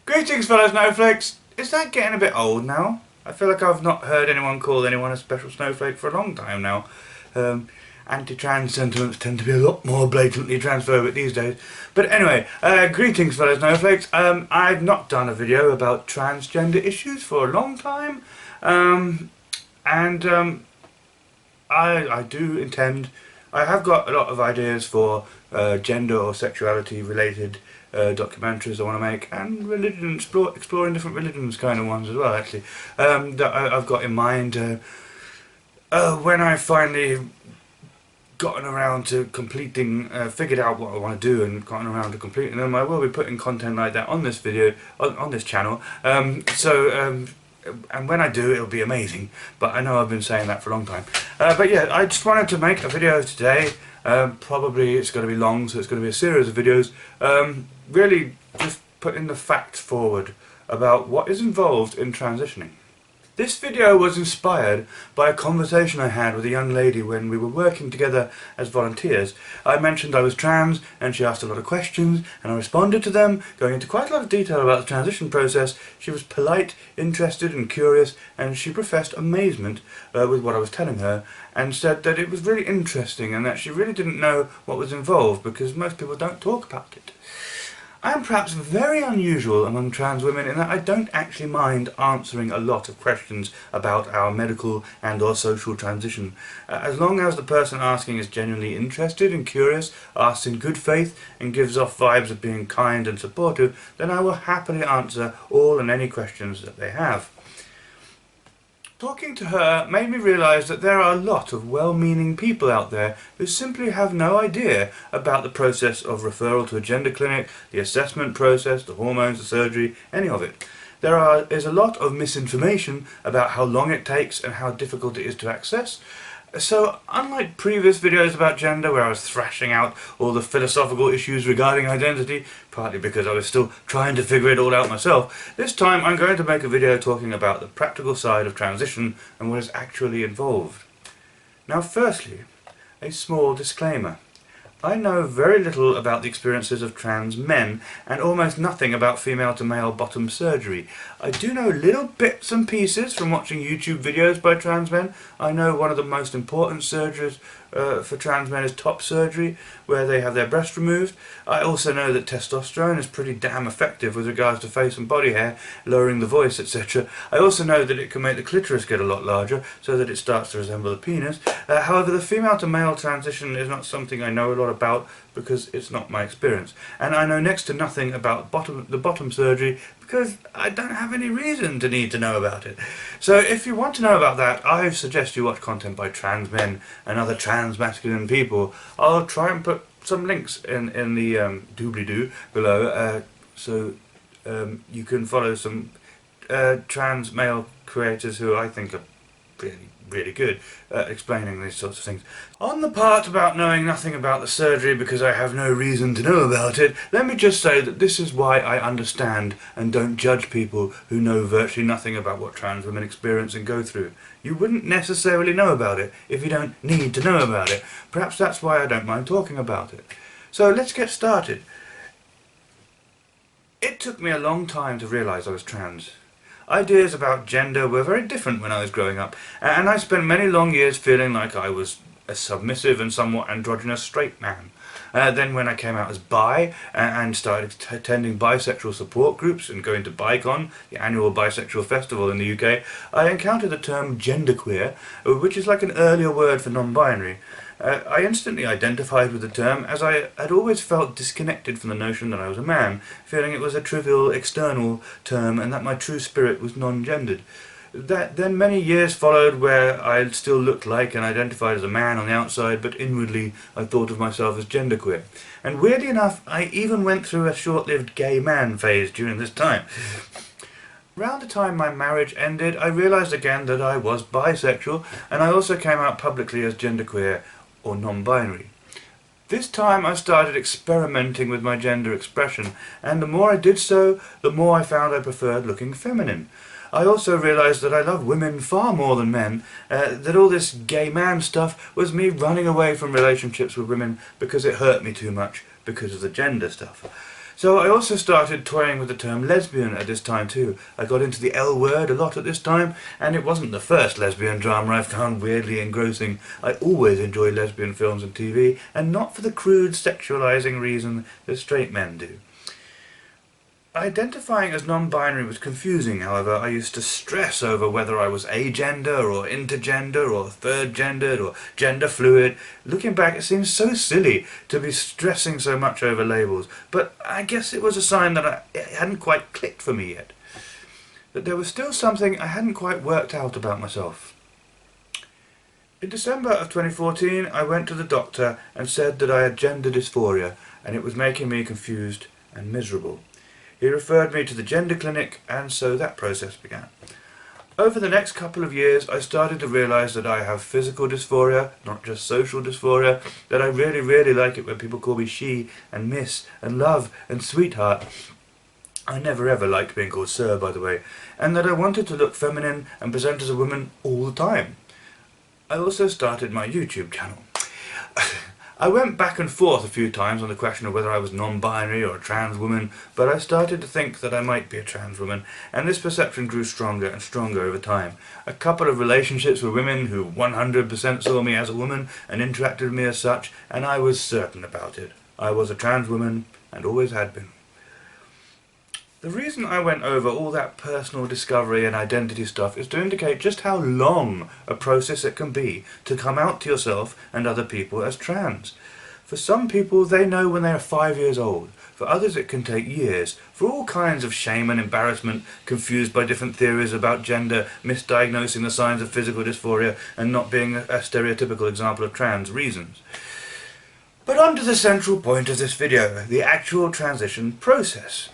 Greetings fellow snowflakes! Is that getting a bit old now? I feel like I've not heard anyone call anyone a special snowflake for a long time now. Anti-trans sentiments tend to be a lot more blatantly transphobic these days. But anyway, greetings fellow snowflakes. I've not done a video about transgender issues for a long time. I do intend, I have got a lot of ideas for gender or sexuality related documentaries I want to make, and religion, exploring different religions kind of ones as well actually, that I've got in mind when I finally gotten around to completing, figured out what I want to do and gotten around to completing them. I will be putting content like that on this video, on this channel, and when I do, it'll be amazing. But I know I've been saying that for a long time. But yeah, I just wanted to make a video today. Probably it's going to be long, so it's going to be a series of videos. Really just putting the facts forward about what is involved in transitioning. This video was inspired by a conversation I had with a young lady when we were working together as volunteers. I mentioned I was trans, and she asked a lot of questions, and I responded to them, going into quite a lot of detail about the transition process. She was polite, interested and curious, and she professed amazement with what I was telling her, and said that it was really interesting and that she really didn't know what was involved because most people don't talk about it. I am perhaps very unusual among trans women in that I don't actually mind answering a lot of questions about our medical and or social transition. As long as the person asking is genuinely interested and curious, asks in good faith and gives off vibes of being kind and supportive, then I will happily answer all and any questions that they have. Talking to her made me realise that there are a lot of well-meaning people out there who simply have no idea about the process of referral to a gender clinic, the assessment process, the hormones, the surgery, any of it. There is a lot of misinformation about how long it takes and how difficult it is to access. So, unlike previous videos about gender where I was thrashing out all the philosophical issues regarding identity, partly because I was still trying to figure it all out myself, this time I'm going to make a video talking about the practical side of transition and what is actually involved. Now firstly, a small disclaimer. I know very little about the experiences of trans men and almost nothing about female-to-male bottom surgery. I do know little bits and pieces from watching YouTube videos by trans men. I know one of the most important surgeries for trans men is top surgery, where they have their breast removed. I also know that testosterone is pretty damn effective with regards to face and body hair, lowering the voice, etc. I also know that it can make the clitoris get a lot larger, so that it starts to resemble a penis. However, the female-to-male transition is not something I know a lot about, because it's not my experience. And I know next to nothing about the bottom surgery, because I don't have any reason to need to know about it. So if you want to know about that, I suggest you watch content by trans men and other trans masculine people. I'll try and put some links in the doobly-doo below, so you can follow some trans male creators who I think are really good at explaining these sorts of things. On the part about knowing nothing about the surgery because I have no reason to know about it, let me just say that this is why I understand and don't judge people who know virtually nothing about what trans women experience and go through. You wouldn't necessarily know about it if you don't need to know about it. Perhaps that's why I don't mind talking about it. So let's get started. It took me a long time to realise I was trans. Ideas about gender were very different when I was growing up, and I spent many long years feeling like I was a submissive and somewhat androgynous straight man. Then when I came out as bi and started attending bisexual support groups and going to BiCon, the annual bisexual festival in the UK, I encountered the term genderqueer, which is like an earlier word for non-binary. I instantly identified with the term, as I had always felt disconnected from the notion that I was a man, feeling it was a trivial external term and that my true spirit was non-gendered. Then many years followed where I still looked like and identified as a man on the outside, but inwardly I thought of myself as genderqueer. And weirdly enough, I even went through a short-lived gay man phase during this time. Around the time my marriage ended, I realised again that I was bisexual, and I also came out publicly as genderqueer, or non-binary. This time I started experimenting with my gender expression, and the more I did so, the more I found I preferred looking feminine. I also realised that I love women far more than men, that all this gay man stuff was me running away from relationships with women because it hurt me too much because of the gender stuff. So I also started toying with the term lesbian at this time too. I got into the L word a lot at this time, and it wasn't the first lesbian drama I found weirdly engrossing. I always enjoy lesbian films and TV, and not for the crude sexualizing reason that straight men do. Identifying as non-binary was confusing, however. I used to stress over whether I was agender or intergender or third-gendered or gender fluid. Looking back, it seems so silly to be stressing so much over labels, but I guess it was a sign that it hadn't quite clicked for me yet. That there was still something I hadn't quite worked out about myself. In December of 2014, I went to the doctor and said that I had gender dysphoria, and it was making me confused and miserable. He referred me to the gender clinic, and so that process began. Over the next couple of years, I started to realise that I have physical dysphoria, not just social dysphoria, that I really, really like it when people call me she, and miss, and love, and sweetheart. I never ever liked being called sir, by the way, and that I wanted to look feminine and present as a woman all the time. I also started my YouTube channel. I went back and forth a few times on the question of whether I was non-binary or a trans woman, but I started to think that I might be a trans woman, and this perception grew stronger and stronger over time. A couple of relationships with women who 100% saw me as a woman and interacted with me as such, and I was certain about it. I was a trans woman, and always had been. The reason I went over all that personal discovery and identity stuff is to indicate just how long a process it can be to come out to yourself and other people as trans. For some people, they know when they are 5 years old. For others, it can take years. For all kinds of shame and embarrassment, confused by different theories about gender, misdiagnosing the signs of physical dysphoria, and not being a stereotypical example of trans reasons. But on to the central point of this video, the actual transition process.